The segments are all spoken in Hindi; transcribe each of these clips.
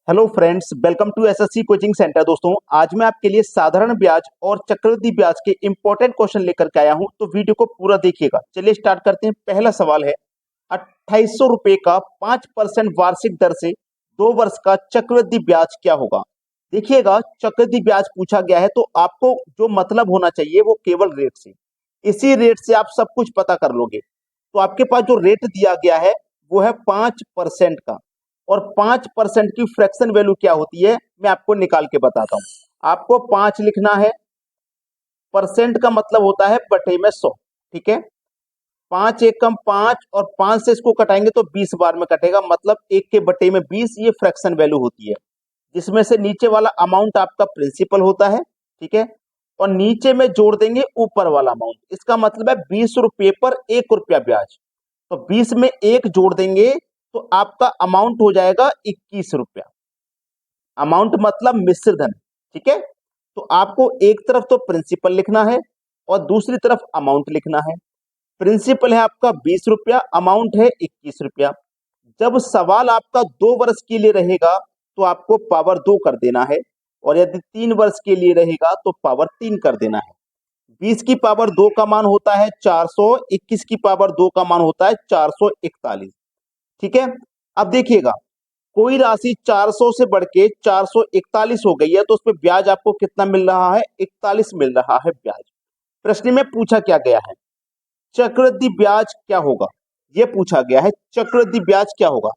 Hello friends, welcome to SSC coaching centre. दोस्तों, आज मैं आपके लिए साधारण ब्याज और चक्रवृद्धि ब्याज के इंपॉर्टेंट क्वेश्चन लेकर के आया हूं, तो वीडियो को पूरा देखिएगा। चलिए स्टार्ट करते हैं। पहला सवाल है, 2800 रुपए का 5% वार्षिक दर से 2 वर्ष का चक्रवृद्धि ब्याज क्या होगा। देखिएगा, चक्रवृद्धि ब्याज पूछा गया है तो आपको जो मतलब होना चाहिए वो केवल रेट से, इसी रेट से आप सब कुछ पता कर लोगे। तो आपके पास जो रेट दिया गया है वो है 5% का, और 5% की फ्रैक्शन वैल्यू क्या होती है मैं आपको निकाल के बताता हूं। आपको 5 लिखना है, परसेंट का मतलब होता है बटे में 100। ठीक है, 5 एकम 5 और 5 से इसको कटाएंगे तो 20 बार में कटेगा, मतलब 1 के बटे में 20, ये फ्रैक्शन वैल्यू होती है, जिसमें से नीचे वाला अमाउंट आपका प्रिंसिपल होता है। ठीक है, और नीचे में जोड़ देंगे ऊपर वाला अमाउंट। इसका मतलब है 20 रुपये पर 1 रुपया ब्याज, तो 20 में 1 जोड़ देंगे तो आपका अमाउंट हो जाएगा 21 रुपया। अमाउंट मतलब मिश्र धन। ठीक है, तो आपको एक तरफ तो प्रिंसिपल लिखना है और दूसरी तरफ अमाउंट लिखना है। प्रिंसिपल है आपका 20 रुपया, अमाउंट है 21 रुपया। जब सवाल आपका 2 वर्ष के लिए रहेगा तो आपको पावर 2 कर देना है, और यदि 3 वर्ष के लिए रहेगा तो पावर 3 कर देना है। 20 की पावर 2 का मान होता है 400, 21 की पावर 2 का मान होता है 441। ठीक है, अब देखिएगा, कोई राशि 400 से बढ़ के 441 हो गई है तो उस पर ब्याज आपको कितना मिल रहा है? 41 मिल रहा है ब्याज। प्रश्न में पूछा क्या गया है, चक्रवृद्धि ब्याज क्या होगा, यह पूछा गया है चक्रवृद्धि ब्याज क्या होगा।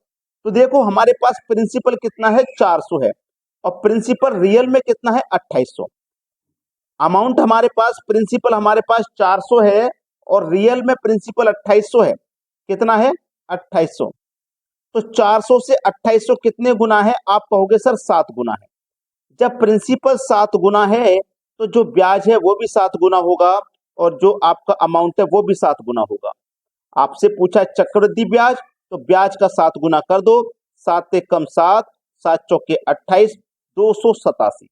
तो देखो, हमारे पास प्रिंसिपल कितना है? 400 है, और प्रिंसिपल रियल में कितना है? 2800। अमाउंट हमारे पास, प्रिंसिपल हमारे पास 400 है और रियल में प्रिंसिपल 2800 है। कितना है? 2800। तो 400 से 2800 कितने गुना है? आप कहोगे सर 7 गुना है। जब प्रिंसिपल 7 गुना है तो जो ब्याज है वो भी 7 गुना होगा, और जो आपका अमाउंट है वो भी 7 गुना होगा। आपसे पूछा चक्रवृद्धि ब्याज, तो ब्याज का 7 गुना कर दो। 7 से कम 7, 7 चौके 28, 287।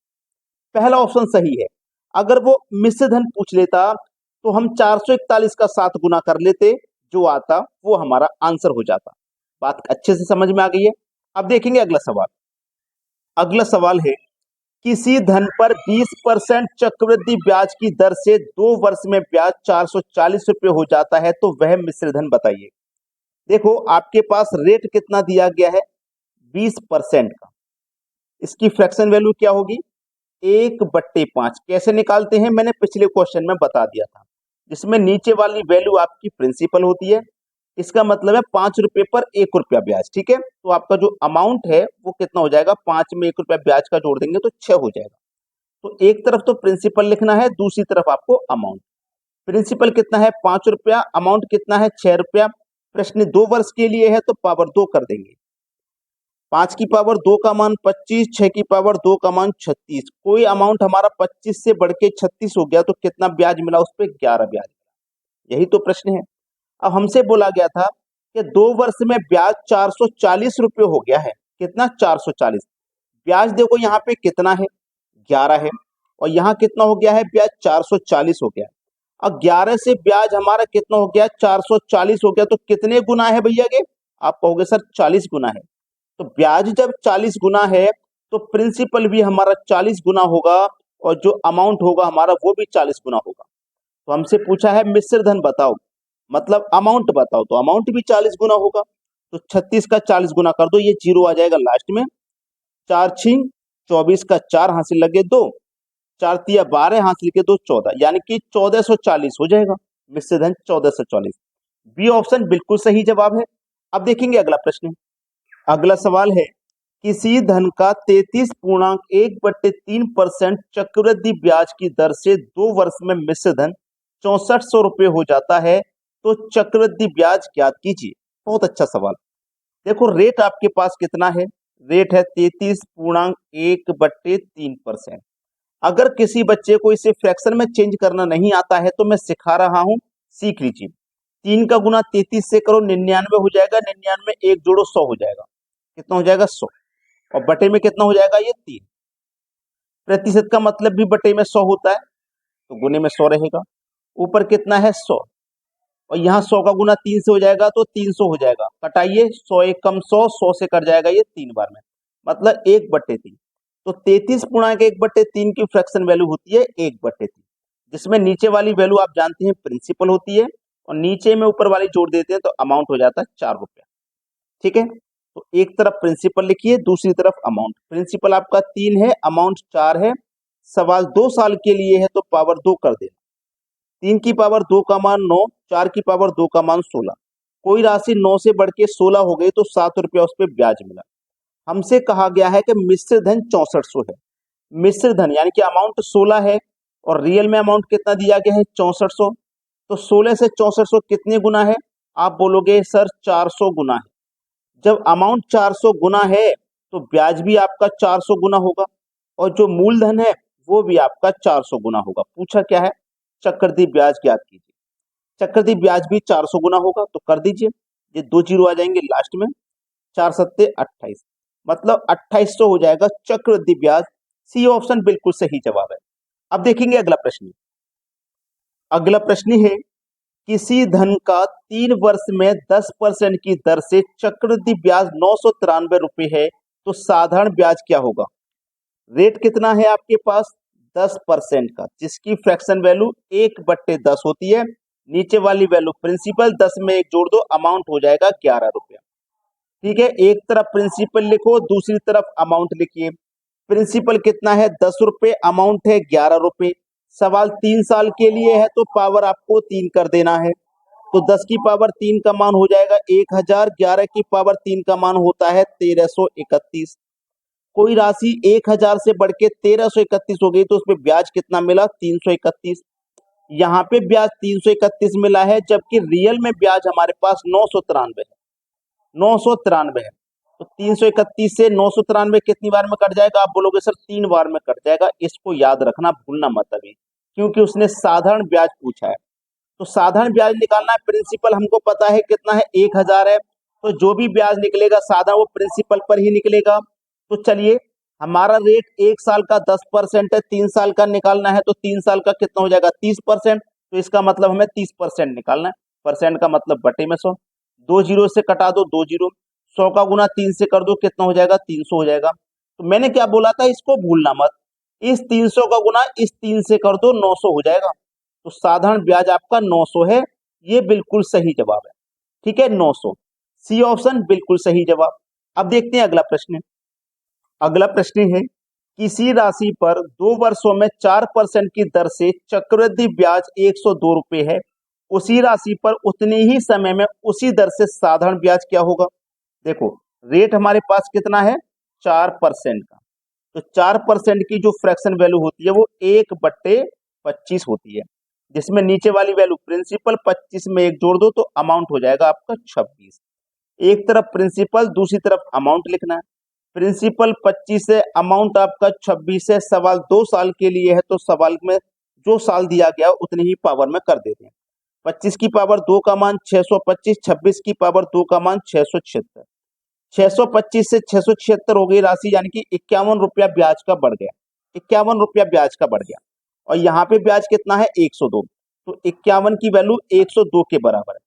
पहला ऑप्शन सही है। अगर वो मिश्र धन पूछ लेता तो हम 441 का 7 गुना कर लेते, जो आता वो हमारा आंसर हो जाता। बात अच्छे से समझ में आ गई है। अब देखेंगे अगला सवाल। अगला सवाल है, किसी धन पर 20% चक्रवृद्धि ब्याज की दर से 2 वर्ष में ब्याज 440 रुपये हो जाता है, तो वह मिश्र धन बताइए। देखो, आपके पास रेट कितना दिया गया है? 20% का। इसकी फ्रैक्शन वैल्यू क्या होगी? 1/5। कैसे निकालते हैं मैंने पिछले क्वेश्चन में बता दिया था, जिसमें नीचे वाली वैल्यू आपकी प्रिंसिपल होती है। इसका मतलब है 5 रुपए पर 1 रुपया ब्याज। ठीक है, तो आपका जो अमाउंट है वो कितना हो जाएगा? 5 में 1 रुपया ब्याज का जोड़ देंगे तो 6 हो जाएगा। तो एक तरफ तो प्रिंसिपल लिखना है, दूसरी तरफ आपको अमाउंट। प्रिंसिपल कितना है? 5 रुपया। अमाउंट कितना है? 6 रुपया। प्रश्न 2 वर्ष के लिए है तो पावर 2 कर देंगे। 5 की पावर 2 का मान 25, 6 की पावर 2 का मान 36। कोई अमाउंट हमारा 25 से बढ़ के 36 हो गया तो कितना ब्याज मिला? उस पर 11 ब्याज मिला। यही तो प्रश्न है। अब हमसे बोला गया था कि 2 वर्ष में ब्याज 440 रुपये हो गया है। कितना? 440। ब्याज देखो यहाँ पे कितना है? 11 है, और यहाँ कितना हो गया है? ब्याज 440 हो गया। अब 11 से ब्याज हमारा कितना हो गया? 440 हो गया, तो कितने गुना है भैया के? आप कहोगे सर 40 गुना है। तो ब्याज जब 40 गुना है तो प्रिंसिपल भी हमारा 40 गुना होगा, और जो अमाउंट होगा हमारा वो भी 40 गुना होगा। तो हमसे पूछा है मिश्र धन बताओ, मतलब अमाउंट बताओ, तो अमाउंट भी 40 गुना होगा। तो 36 का 40 गुना कर दो, ये जीरो आ जाएगा लास्ट में। 4 छीन 24 का 4 हासिल लगे 2, 4 तिया 12 हासिल के 2 14, यानी कि 1440 हो जाएगा। मिश्र धन 1440। बी ऑप्शन बिल्कुल सही जवाब है। अब देखेंगे अगला प्रश्न। अगला सवाल है, किसी धन का 33.1/3% चक्रवृद्धि ब्याज की दर से 2 वर्ष में मिश्र धन 6400 रुपये हो जाता है, तो चक्रवृद्धि ब्याज ज्ञात कीजिए। बहुत अच्छा सवाल। देखो, रेट आपके पास कितना है? रेट है 33.1/3%। अगर किसी बच्चे को इसे फ्रैक्शन में चेंज करना नहीं आता है तो मैं सिखा रहा हूं, सीख लीजिए। 3 का गुना 33 से करो, 99 हो जाएगा। 99 1 जोड़ो 100 हो जाएगा। कितना हो जाएगा? 100। और बटे में कितना हो जाएगा? ये 3। प्रतिशत का मतलब भी बटे में 100 होता है, तो गुने में 100 रहेगा। ऊपर कितना है? 100। और यहाँ 100 का गुना 3 से हो जाएगा तो 300 हो जाएगा। कटाइए, 100 एक कम 100, 100 से कट जाएगा ये 3 बार में। मतलब 1/3। तो 33/1/3 की फ्रैक्शन वैल्यू होती है 1/3, जिसमें नीचे वाली वैल्यू आप जानते हैं प्रिंसिपल होती है और नीचे में ऊपर वाली जोड़ देते हैं तो अमाउंट हो जाता है 4 रुपया। ठीक है, तो एक तरफ प्रिंसिपल लिखिए, दूसरी तरफ अमाउंट। प्रिंसिपल आपका 3 है, अमाउंट 4 है। सवाल 2 साल के लिए है तो पावर 2 कर देना। 3 की पावर 2 का मान 9, 4 की पावर 2 का मान 16। कोई राशि 9 से बढ़ के 16 हो गई तो 7 रुपया उस पर ब्याज मिला। हमसे कहा गया है कि मिश्र धन 6400 है। मिश्र धन यानी कि अमाउंट 16 है और रियल में अमाउंट कितना दिया गया है 6400। तो 16 से 6400 कितने गुना है? आप बोलोगे सर 400 गुना है। जब अमाउंट 400 गुना है तो ब्याज भी आपका 400 गुना होगा और जो मूलधन है वो भी आपका 400 गुना होगा। पूछा क्या है? चक्रवृद्धि ब्याज ज्ञात कीजिए। चक्रवृद्धि ब्याज भी 400 गुना होगा तो कर दीजिए। ये 2 जीरो आ जाएंगे लास्ट में, 4 सत्ते 28, मतलब 2800 हो जाएगा चक्रवृद्धि ब्याज। सी ऑप्शन बिल्कुल सही जवाब है। अब देखेंगे अगला प्रश्न। अगला प्रश्न है, किसी धन का 3 वर्ष में 10% की दर से चक्रवृद्धि ब्याज 993 रुपए है तो साधारण ब्याज क्या होगा? रेट कितना है आपके पास? 10% का, जिसकी फ्रैक्शन वैल्यू 1/10 होती है। नीचे वाली वैल्यू प्रिंसिपल, 10 में 1 जोड़ दो, अमाउंट हो जाएगा 11 रुपया। ठीक है, एक तरफ प्रिंसिपल लिखो, दूसरी तरफ अमाउंट लिखिए। प्रिंसिपल कितना है? 10 रुपए, अमाउंट है 11 रुपए। सवाल 3 साल के लिए है तो पावर आपको 3 कर देना है। तो 10 की पावर 3 का मान हो जाएगा 1000, 11 की पावर 3 का मान होता है 1331। कोई राशि 1000 से बढ़ के 1331 हो गई तो उसमें ब्याज कितना मिला? 331। यहाँ पे ब्याज 331 मिला है, जबकि रियल में ब्याज हमारे पास 993 है। 993 है तो 331 से 993 कितनी बार में कट जाएगा? आप बोलोगे सर 3 बार में कट जाएगा। इसको याद रखना, भूलना मत अभी, क्योंकि उसने साधारण ब्याज पूछा है। तो साधारण ब्याज निकालना है। प्रिंसिपल हमको पता है कितना है, 1000 है। तो जो भी ब्याज निकलेगा साधारण वो प्रिंसिपल पर ही निकलेगा। तो चलिए, हमारा रेट 1 साल का 10% है, 3 साल का निकालना है तो 3 साल का कितना हो जाएगा? 30%। तो इसका मतलब हमें 30% निकालना है। परसेंट का मतलब बटे में 100। 2 जीरो से कटा दो, 2 जीरो। 100 का गुना 3 से कर दो, कितना हो जाएगा? 300 हो जाएगा। तो मैंने क्या बोला था, इसको भूलना मत। इस 300 का गुना इस 3 से कर दो, 900 हो जाएगा। तो साधारण ब्याज आपका 900 है। ये बिल्कुल सही जवाब है। ठीक है, 900। सी ऑप्शन बिल्कुल सही जवाब। अब देखते हैं अगला प्रश्न। अगला प्रश्न है, किसी राशि पर 2 वर्षों में 4% की दर से चक्रवृद्धि ब्याज 102 रुपए है, उसी राशि पर उतने ही समय में उसी दर से साधारण ब्याज क्या होगा? देखो, रेट हमारे पास कितना है? 4% का। तो 4% की जो फ्रैक्शन वैल्यू होती है वो 1/25 होती है, जिसमें नीचे वाली वैल्यू प्रिंसिपल, 25 में 1 जोड़ दो तो अमाउंट हो जाएगा आपका 26। एक तरफ प्रिंसिपल, दूसरी तरफ अमाउंट लिखना है। प्रिंसिपल 25 है, अमाउंट आपका 26 है। सवाल 2 साल के लिए है तो सवाल में जो साल दिया गया उतनी ही पावर में कर देते हैं। 25 की पावर 2 का मान 625, 26 की पावर 2 का मान 676। 625 से 676 हो गई राशि, यानी कि 51 रुपया ब्याज का बढ़ गया। 51 रुपया ब्याज का बढ़ गया और यहाँ पे ब्याज कितना है? 102। तो 51 की वैल्यू 102 के बराबर है।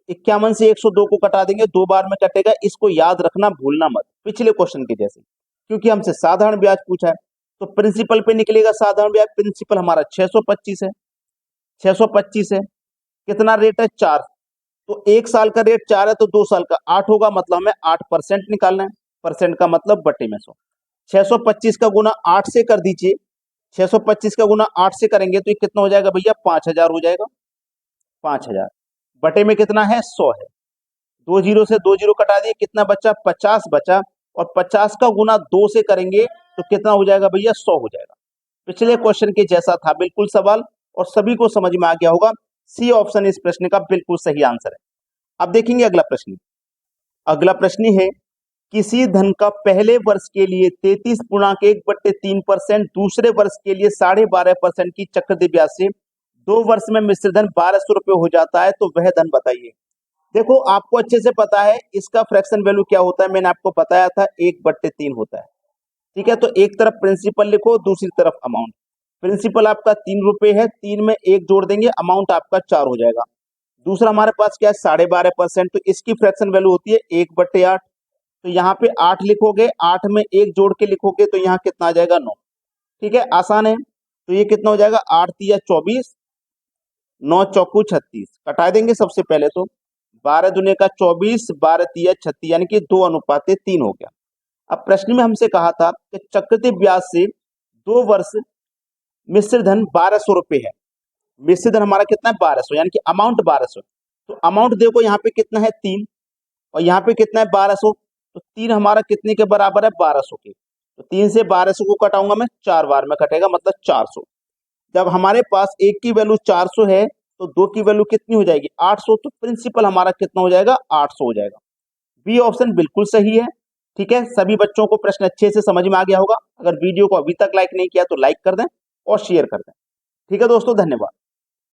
51 से 102 को कटा देंगे, 2 बार में कटेगा। इसको याद रखना, भूलना मत, पिछले क्वेश्चन के जैसे, क्योंकि हमसे साधारण ब्याज पूछा है। तो प्रिंसिपल पे निकलेगा साधारण ब्याज। प्रिंसिपल हमारा 625 है। 625 है, कितना रेट है? 4। तो 1 साल का रेट 4 है तो 2 साल का 8 होगा, मतलब हमें 8% निकालना है। परसेंट का मतलब बटे में 100। 625 का गुना 8 से कर दीजिए। 625 का गुना 8 से करेंगे तो ये कितना हो जाएगा भैया? 5000 हो जाएगा। 5000 बटे में कितना है? 100 है। 2 जीरो से 2 जीरो कटा दिए, कितना बचा? 50 बचा। और 50 का गुना 2 से करेंगे तो कितना हो जाएगा भैया? 100 हो जाएगा। पिछले क्वेश्चन के जैसा था बिल्कुल सवाल, और सभी को समझ में आ गया होगा। सी ऑप्शन इस प्रश्न का बिल्कुल सही आंसर है। अब देखेंगे अगला प्रश्न। अगला प्रश्न है, किसी धन का पहले वर्ष के लिए 33/1/3%, दूसरे वर्ष के लिए 12.5% की चक्रवृद्धि ब्याज से 2 वर्ष में मिश्र धन 1200 रुपये हो जाता है, तो वह धन बताइए। देखो, आपको अच्छे से पता है इसका फ्रैक्शन वैल्यू क्या होता है, मैंने आपको बताया था 1/3 होता है। ठीक है, तो एक तरफ प्रिंसिपल लिखो, दूसरी तरफ अमाउंट। प्रिंसिपल आपका 3 रुपए है, 3 में 1 जोड़ देंगे, अमाउंट आपका 4 हो जाएगा। दूसरा हमारे पास क्या है? 12.5%, तो इसकी फ्रैक्शन वैल्यू होती है 1/8। तो यहाँ पे 8 लिखोगे, 8 में 1 जोड़ के लिखोगे तो यहाँ कितना आ जाएगा 9। ठीक है, आसान है। तो ये कितना हो जाएगा 8 तिया 24, 9 चौकू 36, कटा देंगे सबसे पहले तो। 12 दुने का 24, 12 तिया 36, यानी कि 2 अनुपात 3 हो गया। अब प्रश्न में हमसे कहा था कि चक्रवृद्धि ब्याज से 2 वर्ष मिश्र धन 1200 रुपये है। मिश्र धन हमारा कितना है 1200, यानी कि अमाउंट 1200। तो अमाउंट देखो यहाँ पे कितना है 3, और यहाँ पे कितना है 1200। तो 3 हमारा कितने के बराबर है 1200 के। तो 3 से 1200 को कटाऊंगा मैं 4 बार में कटेगा, मतलब 400। जब हमारे पास एक की वैल्यू 400 है तो दो की वैल्यू कितनी हो जाएगी 800। तो प्रिंसिपल हमारा कितना हो जाएगा 800 हो जाएगा। बी ऑप्शन बिल्कुल सही है। ठीक है, सभी बच्चों को प्रश्न अच्छे से समझ में आ गया होगा। अगर वीडियो को अभी तक लाइक नहीं किया तो लाइक कर दें और शेयर कर दें। ठीक है दोस्तों, धन्यवाद।